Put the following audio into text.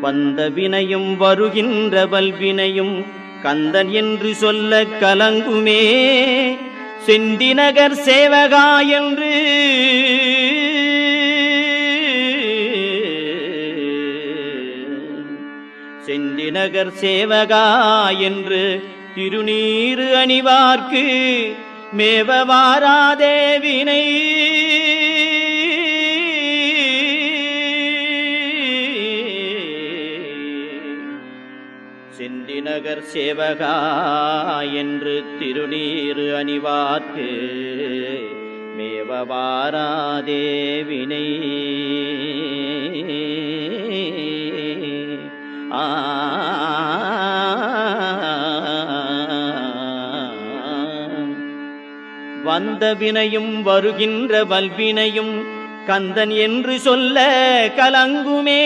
வந்த வினையும் வருகின்ற வல்வினையும் கந்தன் என்று சொல்ல கலங்குமே. செந்திநகர் சேவகா என்று செந்திநகர் சேவகா என்று திருநீறு அணிவார்க்கு மேவவாராதே வினை. செந்திநகர் சேவகா என்று திருநீறு அணிவார்க்கு மேவவாராதே வினை. வந்த வினையும் வருகின்ற வல்வினையும் கந்தன் என்று சொல்ல கலங்குமே.